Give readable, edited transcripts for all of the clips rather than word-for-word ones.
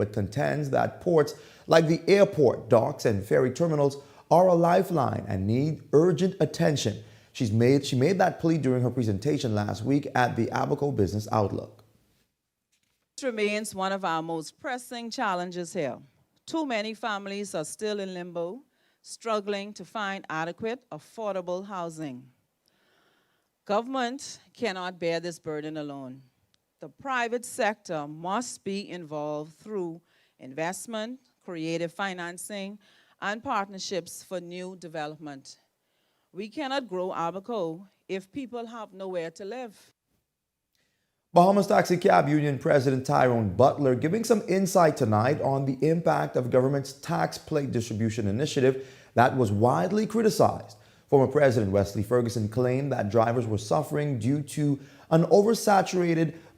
but contends that ports like the airport, docks, and ferry terminals are a lifeline and need urgent attention. She made that plea during her presentation last week at the Abaco Business Outlook. This remains one of our most pressing challenges here. Too many families are still in limbo, struggling to find adequate, affordable housing. Government cannot bear this burden alone. The private sector must be involved through investment, creative financing, and partnerships for new development. We cannot grow Abaco if people have nowhere to live. Bahamas Taxi Cab Union President Tyrone Butler giving some insight tonight on the impact of government's tax plate distribution initiative that was widely criticized. Former President Wesley Ferguson claimed that drivers were suffering due to an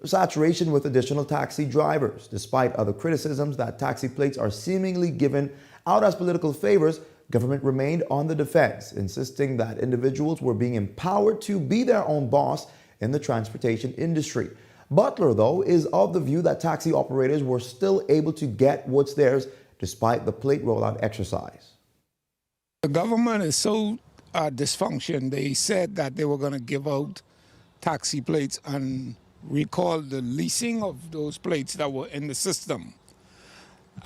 saturation with additional taxi drivers. Despite other criticisms that taxi plates are seemingly given out as political favors, government remained on the defense, insisting that individuals were being empowered to be their own boss in the transportation industry. Butler, though, is of the view that taxi operators were still able to get what's theirs despite the plate rollout exercise. The government is so dysfunction. They said that they were going to give out taxi plates and recall the leasing of those plates that were in the system.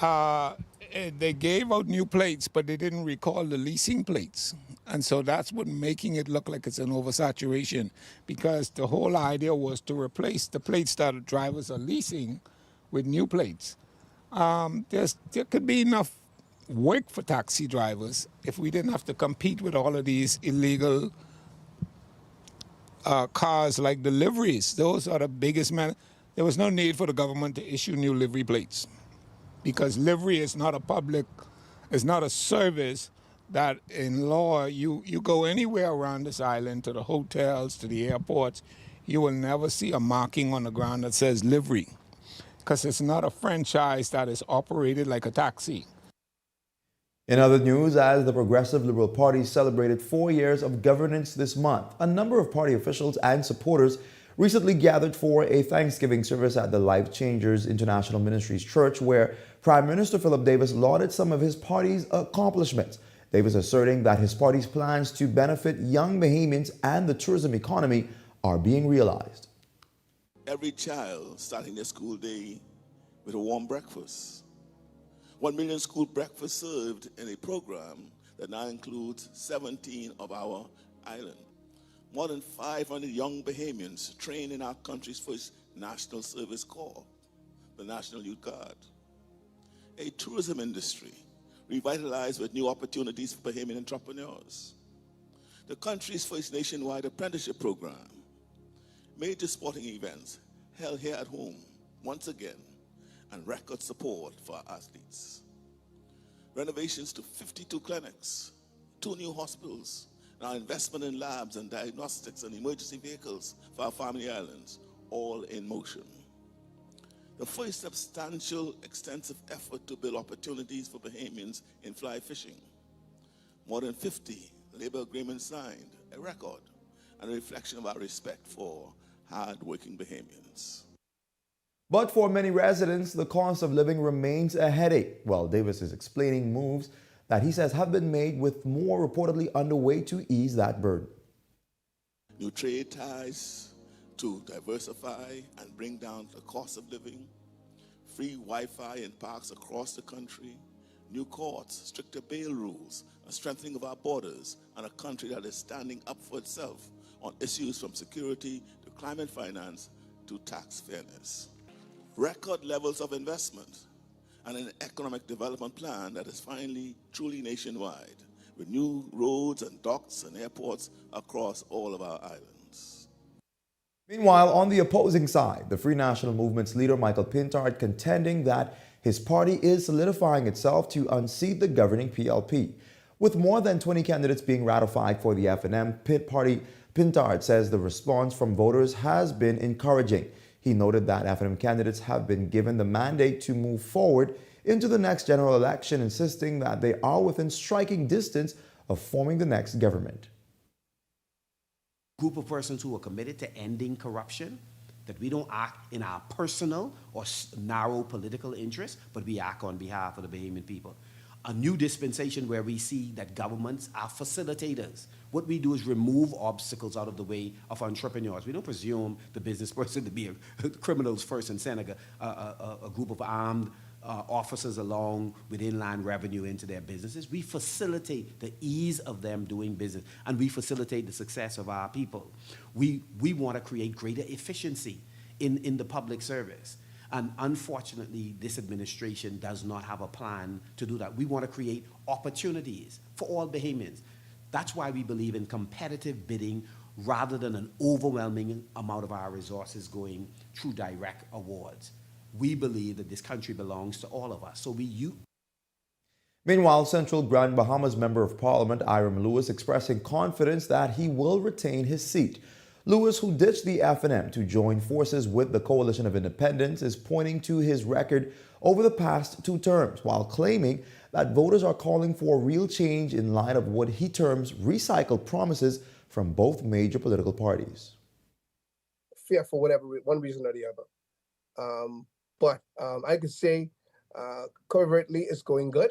They gave out new plates, but they didn't recall the leasing plates. And so that's what making it look like it's an oversaturation, because the whole idea was to replace the plates that the drivers are leasing with new plates. There could be enough work for taxi drivers if we didn't have to compete with all of these illegal cars like the liveries. Those are the biggest There was no need for the government to issue new livery plates, because livery is not a service that in law, you go anywhere around this island, to the hotels, to the airports, you will never see a marking on the ground that says livery, because it's not a franchise that is operated like a taxi. In other news, as the Progressive Liberal Party celebrated 4 years of governance this month, a number of party officials and supporters recently gathered for a Thanksgiving service at the Life Changers International Ministries Church, where Prime Minister Philip Davis lauded some of his party's accomplishments. Davis asserting that his party's plans to benefit young Bahamians and the tourism economy are being realized. Every child starting their school day with a warm breakfast. 1 million school breakfasts served in a program that now includes 17 of our island. More than 500 young Bahamians trained in our country's first National Service Corps, the National Youth Guard. A tourism industry revitalized with new opportunities for Bahamian entrepreneurs. The country's first nationwide apprenticeship program. Major sporting events held here at home once again, and record support for our athletes. Renovations to 52 clinics, 2 new hospitals, and our investment in labs and diagnostics and emergency vehicles for our family islands, all in motion. The first substantial, extensive effort to build opportunities for Bahamians in fly fishing. More than 50 labor agreements signed, a record, and a reflection of our respect for hard-working Bahamians. But for many residents, the cost of living remains a headache. Well, Davis is explaining moves that he says have been made, with more reportedly underway to ease that burden. New trade ties to diversify and bring down the cost of living, free Wi-Fi in parks across the country, new courts, stricter bail rules, a strengthening of our borders, and a country that is standing up for itself on issues from security to climate finance to tax fairness. Record levels of investment and an economic development plan that is finally truly nationwide, with new roads and docks and airports across all of our islands. Meanwhile, on the opposing side, the Free National Movement's leader Michael Pintard contending that his party is solidifying itself to unseat the governing PLP. With more than 20 candidates being ratified for the F&M party, Pintard says the response from voters has been encouraging. He noted that F&M candidates have been given the mandate to move forward into the next general election, insisting that they are within striking distance of forming the next government. Group of persons who are committed to ending corruption, that we don't act in our personal or narrow political interests, but we act on behalf of the Bahamian people. A new dispensation where we see that governments are facilitators. What we do is remove obstacles out of the way of entrepreneurs. We don't presume the business person to be criminals first and send a group of armed officers along with inland revenue into their businesses. We facilitate the ease of them doing business, and we facilitate the success of our people. We want to create greater efficiency in the public service. And unfortunately, this administration does not have a plan to do that. We want to create opportunities for all Bahamians. That's why we believe in competitive bidding rather than an overwhelming amount of our resources going through direct awards. We believe that this country belongs to all of us. So Meanwhile, Central Grand Bahamas Member of Parliament Iram Lewis expressing confidence that he will retain his seat. Lewis, who ditched the FNM to join forces with the Coalition of Independents, is pointing to his record over the past 2 terms, while claiming that voters are calling for real change in light of what he terms recycled promises from both major political parties. Fear for one reason or the other. But I could say covertly it's going good.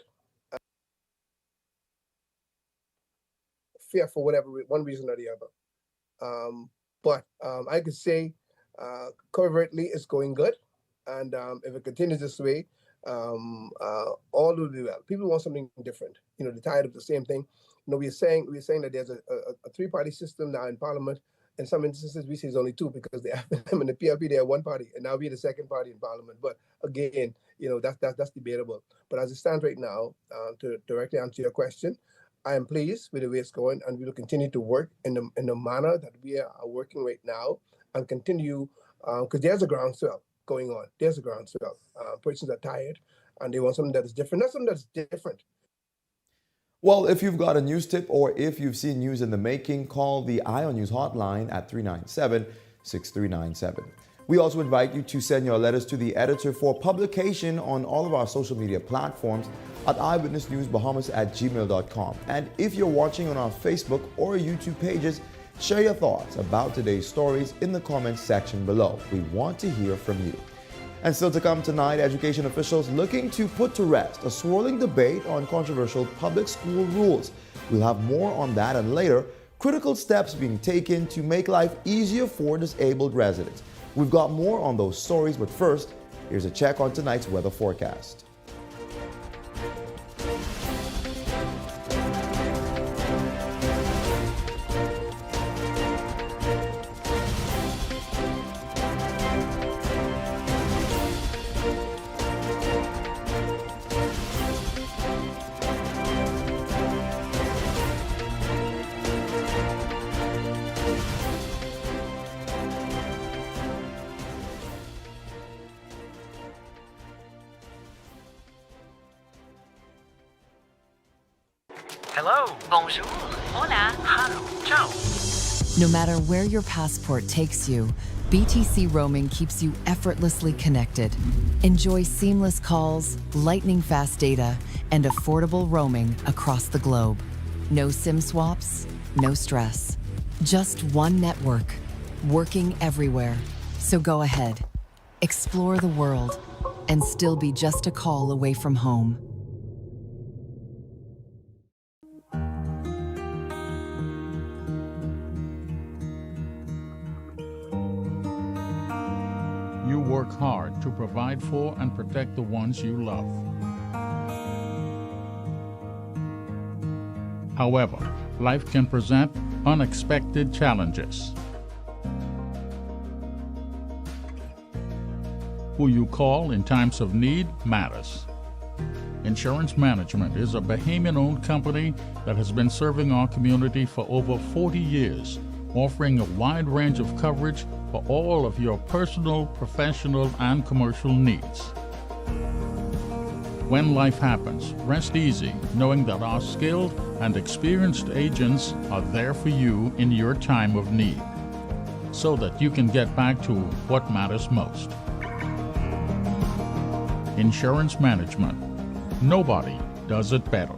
Fear for one reason or the other. But I could say covertly it's going good. And if it continues this way, all will be well. People want something different. They're tired of the same thing. We're saying that there's a 3-party system now in Parliament. In some instances, we see it's only 2 because the FNM and the PLP, they are 1 party, and now we're the 2nd party in Parliament. But again, that's debatable. But as it stands right now, to directly answer your question, I am pleased with the way it's going, and we will continue to work in the manner that we are working right now, and continue because there's a groundswell going on. There's a groundswell. Persons are tired, and they want something that is different. Not something that's different. Well, if you've got a news tip or if you've seen news in the making, call the Eye on News hotline at 397-6397. We also invite you to send your letters to the editor for publication on all of our social media platforms at eyewitnessnewsbahamas@gmail.com. And if you're watching on our Facebook or YouTube pages, share your thoughts about today's stories in the comments section below. We want to hear from you. And still to come tonight, education officials looking to put to rest a swirling debate on controversial public school rules. We'll have more on that, and later, critical steps being taken to make life easier for disabled residents. We've got more on those stories, but first, here's a check on tonight's weather forecast. Hello, bonjour, hola, hello, ciao. No matter where your passport takes you, BTC roaming keeps you effortlessly connected. Enjoy seamless calls, lightning-fast data, and affordable roaming across the globe. No SIM swaps, no stress. Just one network, working everywhere. So go ahead, explore the world, and still be just a call away from home. You work hard to provide for and protect the ones you love. However, life can present unexpected challenges. Who you call in times of need matters. Insurance Management is a Bahamian-owned company that has been serving our community for over 40 years, offering a wide range of coverage for all of your personal, professional, and commercial needs. When life happens, rest easy knowing that our skilled and experienced agents are there for you in your time of need, so that you can get back to what matters most. Insurance Management. Nobody does it better.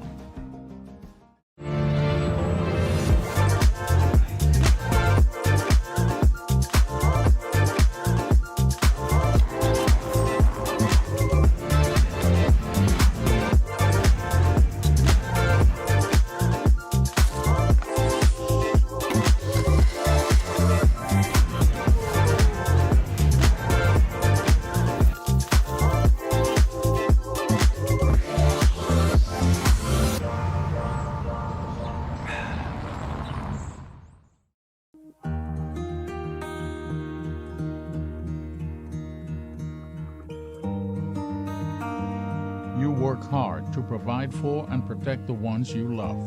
you work hard to provide for and protect the ones you love.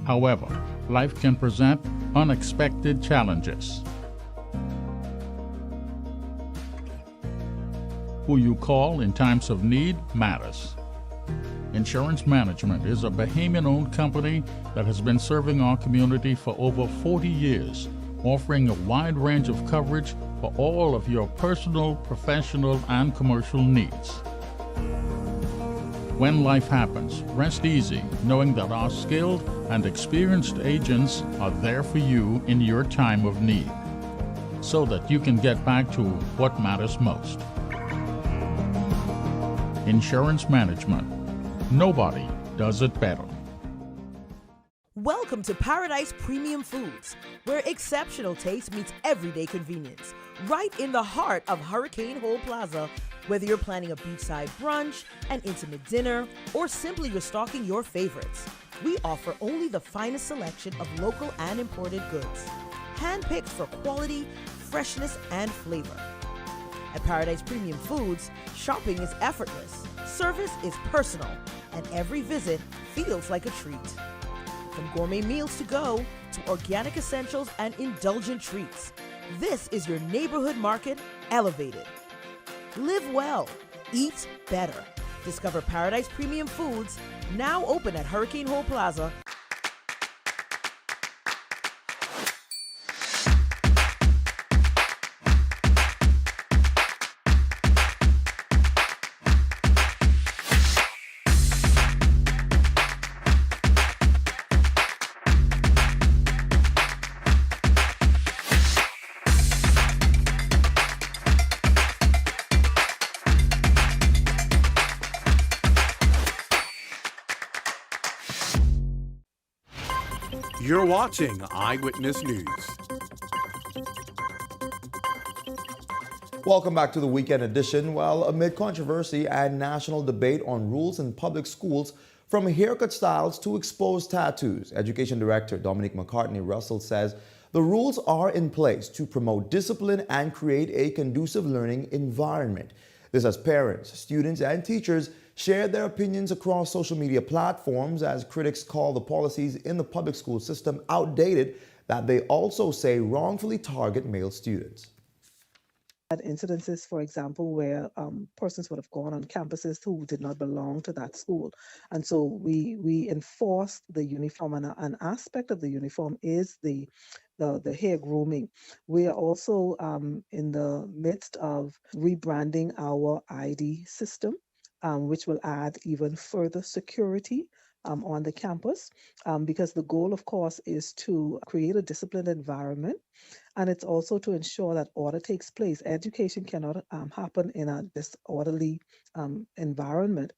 However, life can present unexpected challenges. Who you call in times of need matters. Insurance Management is a Bahamian-owned company that has been serving our community for over 40 years, offering a wide range of coverage for all of your personal, professional, and commercial needs. When life happens, rest easy knowing that our skilled and experienced agents are there for you in your time of need, so that you can get back to what matters most. Insurance Management. Nobody does it better. Welcome to Paradise Premium Foods, where exceptional taste meets everyday convenience. Right in the heart of Hurricane Hole Plaza, whether you're planning a beachside brunch, an intimate dinner, or simply restocking your favorites, we offer only the finest selection of local and imported goods, handpicked for quality, freshness, and flavor. At Paradise Premium Foods, shopping is effortless, service is personal, and every visit feels like a treat. From gourmet meals to go to organic essentials and indulgent treats, this is your neighborhood market elevated. Live well, eat better. Discover Paradise Premium Foods, now open at Hurricane Hole Plaza. You're watching Eyewitness News. Welcome back to the weekend edition. Well, amid controversy and national debate on rules in public schools, from haircut styles to exposed tattoos, Education Director Dominique McCartney-Russell says the rules are in place to promote discipline and create a conducive learning environment. This as parents, students, and teachers shared their opinions across social media platforms as critics call the policies in the public school system outdated that they also say wrongfully target male students. Had incidences, for example, where persons would have gone on campuses who did not belong to that school. And so we enforced the uniform, and an aspect of the uniform is the hair grooming. We are also in the midst of rebranding our ID system, which will add even further security on the campus, because the goal, of course, is to create a disciplined environment, and it's also to ensure that order takes place. Education cannot happen in a disorderly environment.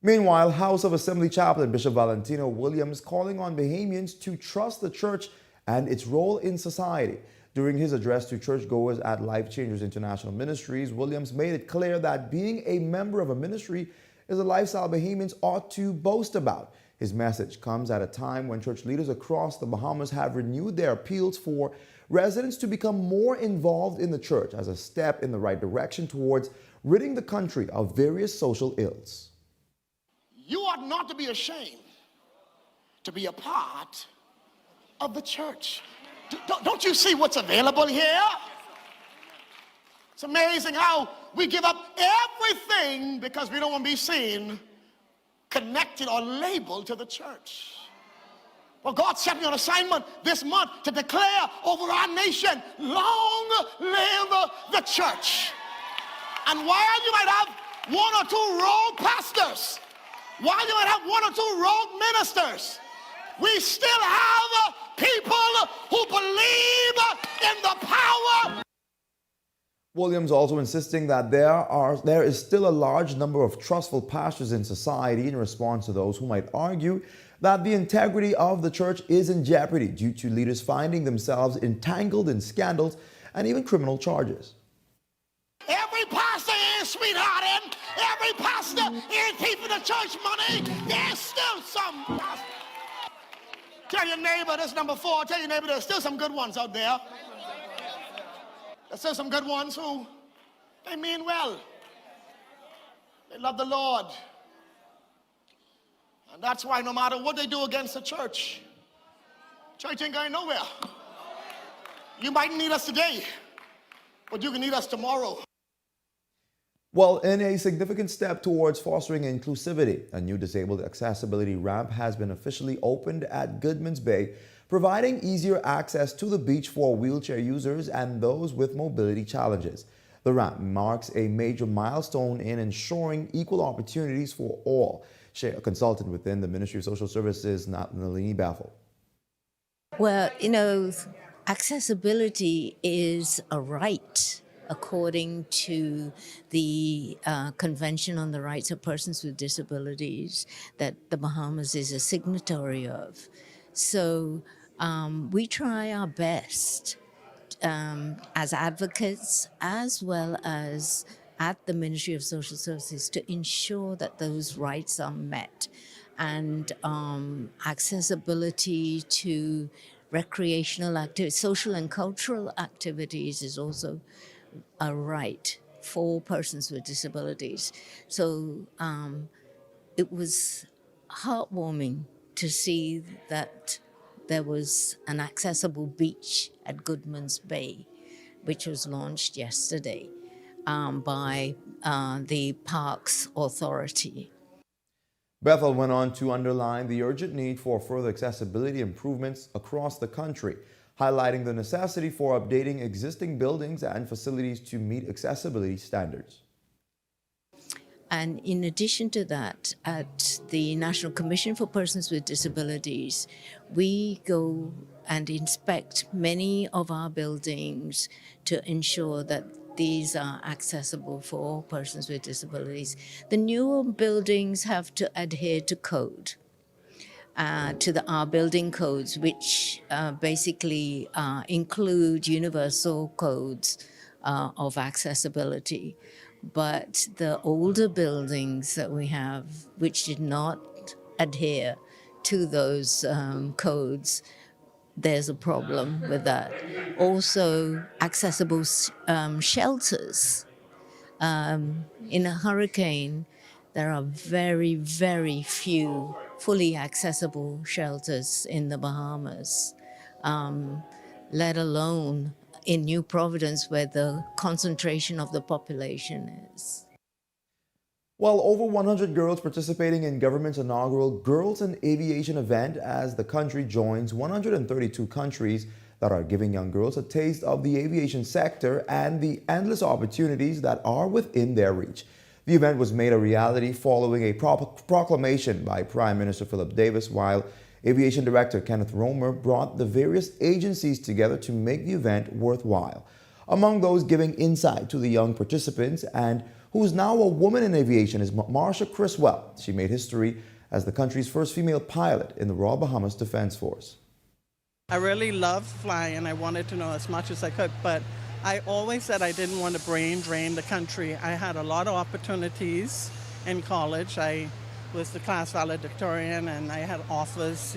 Meanwhile, House of Assembly Chaplain Bishop Valentino Williams calling on Bahamians to trust the church and its role in society. During his address to churchgoers at Life Changers International Ministries, Williams made it clear that being a member of a ministry is a lifestyle Bahamians ought to boast about. His message comes at a time when church leaders across the Bahamas have renewed their appeals for residents to become more involved in the church as a step in the right direction towards ridding the country of various social ills. You ought not to be ashamed to be a part of the church. Don't you see what's available here? It's amazing how we give up everything because we don't want to be seen connected or labeled to the church. Well, God set me on assignment this month to declare over our nation, long live the church. And while you might have one or two rogue pastors, while you might have one or two rogue ministers, we still have people who believe in the power. Williams also insisting that there is still a large number of trustful pastors in society in response to those who might argue that the integrity of the church is in jeopardy due to leaders finding themselves entangled in scandals and even criminal charges. Every pastor is sweethearting. Every pastor is keeping the church money. There's still some pastor. Tell your neighbor, this number 4, tell your neighbor there's still some good ones out there. There's still some good ones who, they mean well. They love the Lord. And that's why no matter what they do against the church ain't going nowhere. You might need us today, but you can need us tomorrow. Well, in a significant step towards fostering inclusivity, a new disabled accessibility ramp has been officially opened at Goodman's Bay, providing easier access to the beach for wheelchair users and those with mobility challenges. The ramp marks a major milestone in ensuring equal opportunities for all. A consultant within the Ministry of Social Services, Nalini Baffle. Well, accessibility is a right according to the Convention on the Rights of Persons with Disabilities that the Bahamas is a signatory of. So we try our best as advocates as well as at the Ministry of Social Services to ensure that those rights are met. And accessibility to recreational activities, social and cultural activities is also a right for persons with disabilities. So it was heartwarming to see that there was an accessible beach at Goodman's Bay, which was launched yesterday by the Parks Authority. Bethel went on to underline the urgent need for further accessibility improvements across the country, highlighting the necessity for updating existing buildings and facilities to meet accessibility standards. And in addition to that, at the National Commission for Persons with Disabilities, we go and inspect many of our buildings to ensure that these are accessible for all persons with disabilities. The newer buildings have to adhere to code, to our building codes, which basically include universal codes of accessibility. But the older buildings that we have, which did not adhere to those codes, there's a problem with that. Also, accessible shelters. In a hurricane, there are very, very few fully accessible shelters in the Bahamas, let alone in New Providence, where the concentration of the population is. Well, over 100 girls participating in government's inaugural Girls in Aviation event as the country joins 132 countries that are giving young girls a taste of the aviation sector and the endless opportunities that are within their reach. The event was made a reality following a proclamation by Prime Minister Philip Davis, while Aviation Director Kenneth Romer brought the various agencies together to make the event worthwhile. Among those giving insight to the young participants and who is now a woman in aviation is Marsha Criswell. She made history as the country's first female pilot in the Royal Bahamas Defense Force. I really loved flying. I wanted to know as much as I could, but I always said I didn't want to brain drain the country. I had a lot of opportunities in college. I was the class valedictorian and I had offers,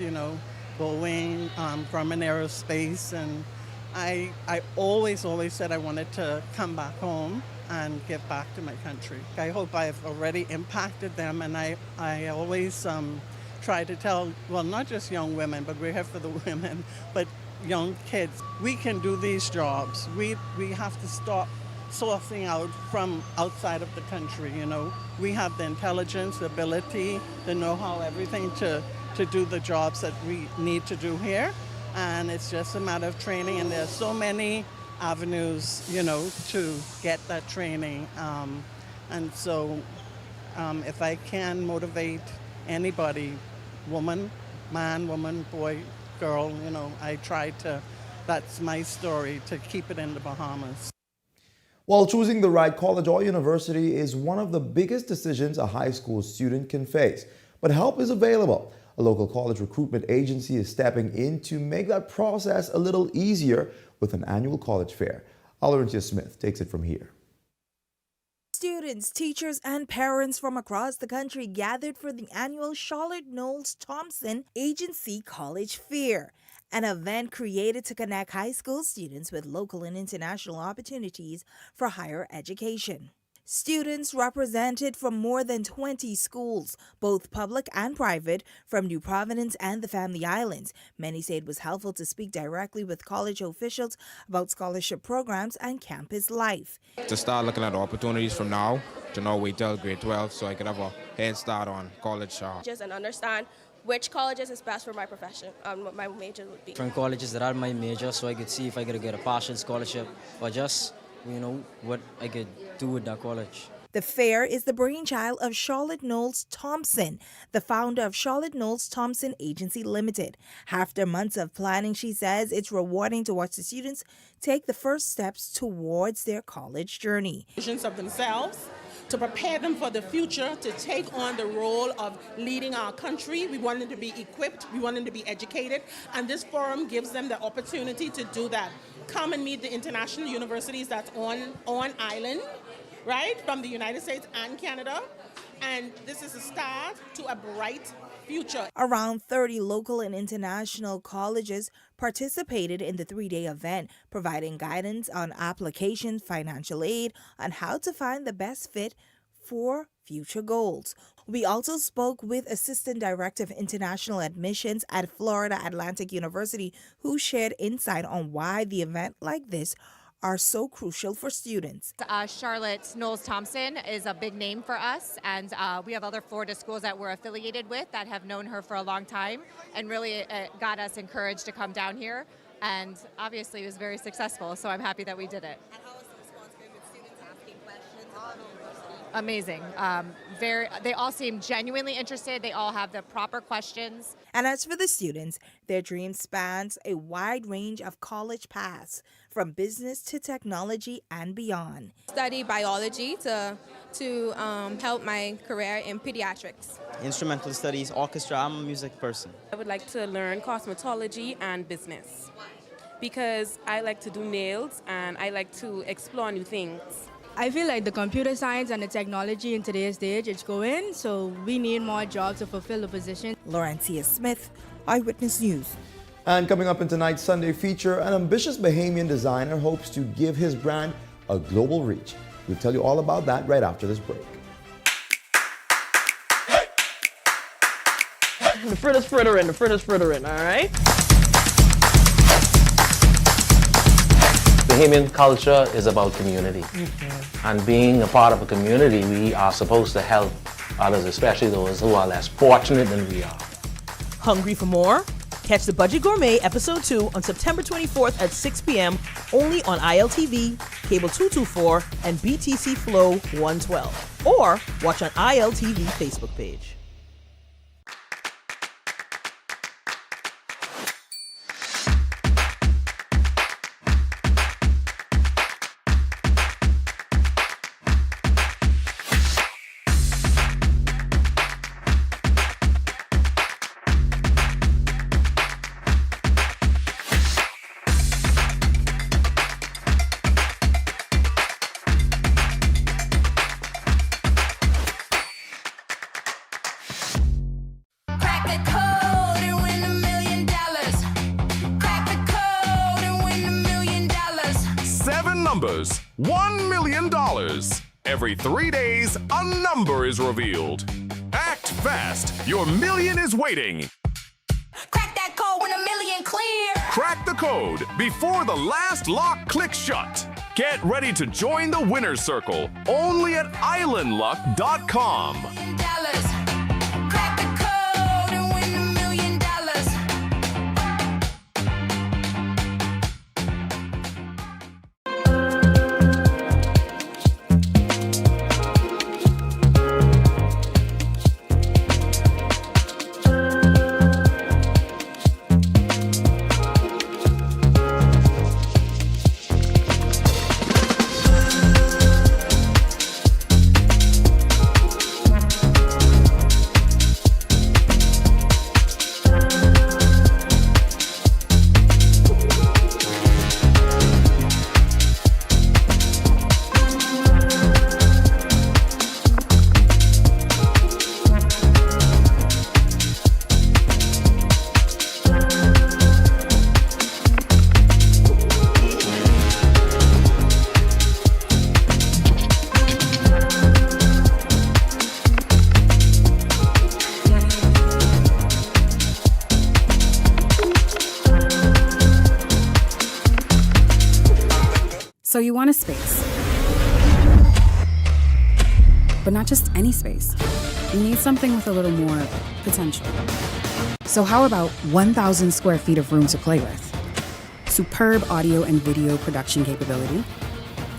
Boeing, Grumman Aerospace, and I always said I wanted to come back home and give back to my country. I hope I've already impacted them, and I always try to tell, well, not just young women, but we're here for the women, but young kids, we can do these jobs. We have to stop sourcing out from outside of the country, We have the intelligence, the ability, the know-how, everything to do the jobs that we need to do here. And it's just a matter of training, and there's so many avenues, to get that training. And so if I can motivate anybody, woman, man, woman, boy, girl, I try to, that's my story, to keep it in the Bahamas. While choosing the right college or university is one of the biggest decisions a high school student can face, but help is available. A local college recruitment agency is stepping in to make that process a little easier with an annual college fair. Alarentia Smith takes it from here. Students, teachers, and parents from across the country gathered for the annual Charlotte Knowles Thompson Agency College Fair. an event created to connect high school students with local and international opportunities for higher education. Students represented from more than 20 schools, both public and private, from New Providence and the Family Islands. Many say it was helpful to speak directly with college officials about scholarship programs and campus life. To start looking at the opportunities from now to not wait till grade 12 so I could have a head start on college. And understand which colleges is best for my profession and what my major would be. Different colleges that are my major so I could see if I could get a partial scholarship or just what I could do with that college. The fair is the brainchild of Charlotte Knowles Thompson, the founder of Charlotte Knowles Thompson Agency Limited. After months of planning, she says it's rewarding to watch the students take the first steps towards their college journey. Visions of themselves, to prepare them for the future, to take on the role of leading our country. We want them to be equipped, we want them to be educated, and this forum gives them the opportunity to do that. Come and meet the international universities that's on island, right, from the United States and Canada, and this is a start to a bright future. Around 30 local and international colleges participated in the 3-day event, providing guidance on applications, financial aid, on how to find the best fit for future goals. We also spoke with Assistant Director of International Admissions at Florida Atlantic University, who shared insight on why the event like this are so crucial for students. Charlotte Knowles Thompson is a big name for us, and we have other Florida schools that we're affiliated with that have known her for a long time, and really got us encouraged to come down here, and obviously it was very successful, so I'm happy that we did it. And how was the response with students asking questions about the university? Amazing. They all seem genuinely interested. They all have the proper questions. And as for the students, their dream spans a wide range of college paths, from business to technology and beyond. Study biology to help my career in pediatrics. Instrumental studies, orchestra, I'm a music person. I would like to learn cosmetology and business because I like to do nails and I like to explore new things. I feel like the computer science and the technology in today's stage is going, so we need more jobs to fulfill the position. Laurentia Smith, Eyewitness News. And coming up in tonight's Sunday feature, an ambitious Bahamian designer hopes to give his brand a global reach. We'll tell you all about that right after this break. The fritters frittering, all right? Bahamian culture is about community. And being a part of a community, we are supposed to help others, especially those who are less fortunate than we are. Hungry for more? Catch the Budget Gourmet Episode 2 on September 24th at 6 p.m. only on ILTV, Cable 224, and BTC Flow 112. Or watch on ILTV Facebook page. Numbers, $1 million. Every 3 days, a number is revealed. Act fast. Your million is waiting. Crack that code when $1 million clear. Crack the code before the last lock clicks shut. Get ready to join the winner's circle only at islandluck.com. want a space. But not just any space. You need something with a little more potential. So how about 1,000 square feet of room to play with? Superb audio and video production capability,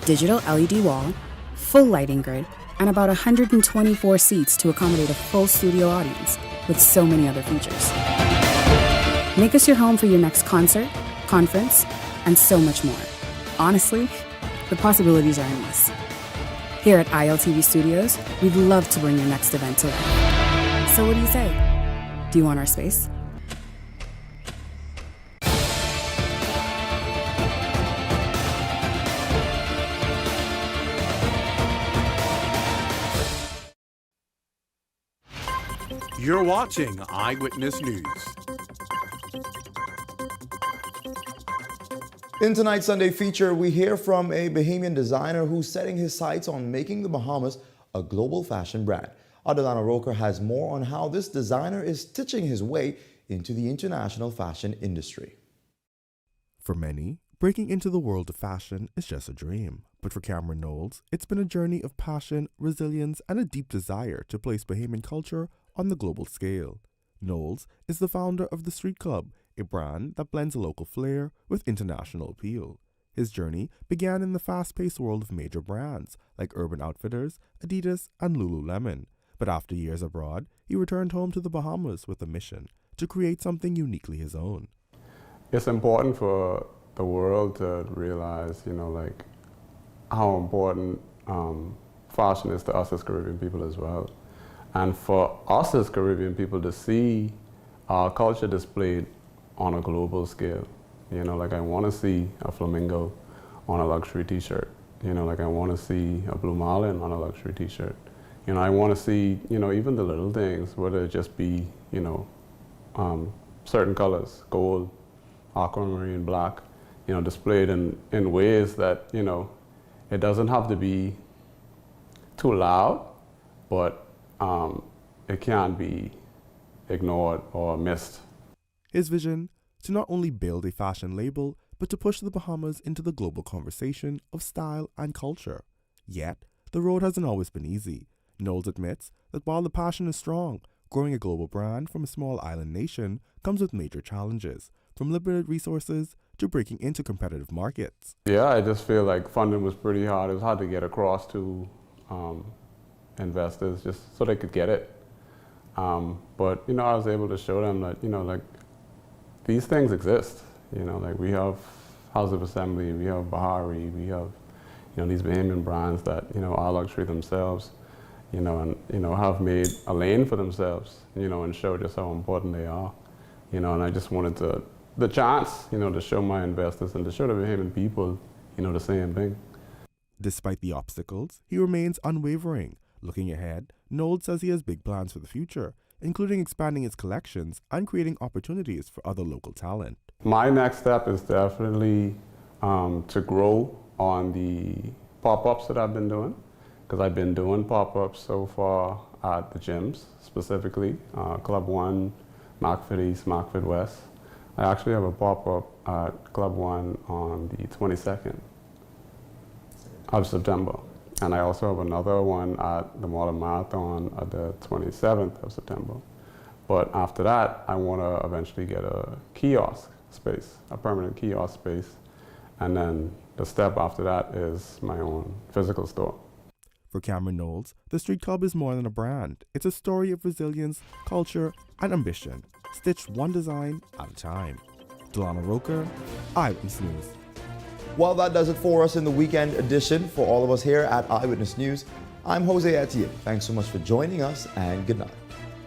digital LED wall, full lighting grid, and about 124 seats to accommodate a full studio audience with so many other features. Make us your home for your next concert, conference, and so much more. Honestly, the possibilities are endless. Here at ILTV Studios, we'd love to bring your next event to life. So what do you say? Do you want our space? You're watching Eyewitness News. In tonight's Sunday feature, we hear from a Bahamian designer who's setting his sights on making the Bahamas a global fashion brand. Adelana Roker has more on how this designer is stitching his way into the international fashion industry. For many, breaking into the world of fashion is just a dream. But for Cameron Knowles, it's been a journey of passion, resilience, and a deep desire to place Bahamian culture on the global scale. Knowles is the founder of The Street Club, a brand that blends a local flair with international appeal. His journey began in the fast-paced world of major brands like Urban Outfitters, Adidas, and Lululemon. But after years abroad, he returned home to the Bahamas with a mission to create something uniquely his own. It's important for the world to realize, like how important fashion is to us as Caribbean people as well. And for us as Caribbean people to see our culture displayed on a global scale. Like I want to see a flamingo on a luxury t-shirt. Like I want to see a blue marlin on a luxury t-shirt. I want to see, even the little things, whether it just be, certain colors, gold, aquamarine, black, displayed in ways that, it doesn't have to be too loud, but it can't be ignored or missed. His vision, to not only build a fashion label, but to push the Bahamas into the global conversation of style and culture. Yet, the road hasn't always been easy. Knowles admits that while the passion is strong, growing a global brand from a small island nation comes with major challenges, from limited resources to breaking into competitive markets. Yeah, I just feel like funding was pretty hard. It was hard to get across to investors just so they could get it. But, I was able to show them that, like these things exist. Like we have House of Assembly, we have Bahari, we have, these Bahamian brands that, are luxury themselves, and, have made a lane for themselves, and show just how important they are. And I just wanted the chance, to show my investors and to show the Bahamian people, the same thing. Despite the obstacles, he remains unwavering. Looking ahead, Knowles says he has big plans for the future, including expanding its collections and creating opportunities for other local talent. My next step is definitely to grow on the pop-ups that I've been doing, because I've been doing pop-ups so far at the gyms, specifically Club 1, Macford East, Macford West. I actually have a pop-up at Club 1 on the 22nd of September. And I also have another one at the Modern Marathon at the 27th of September. But after that, I want to eventually get a kiosk space, a permanent kiosk space. And then the step after that is my own physical store. For Cameron Knowles, the Street Club is more than a brand. It's a story of resilience, culture, and ambition, stitched one design at a time. Delana Roker, Eyewitness News. Well, that does it for us in the weekend edition. For all of us here at Eyewitness News, I'm Jose Etienne. Thanks so much for joining us, and good night.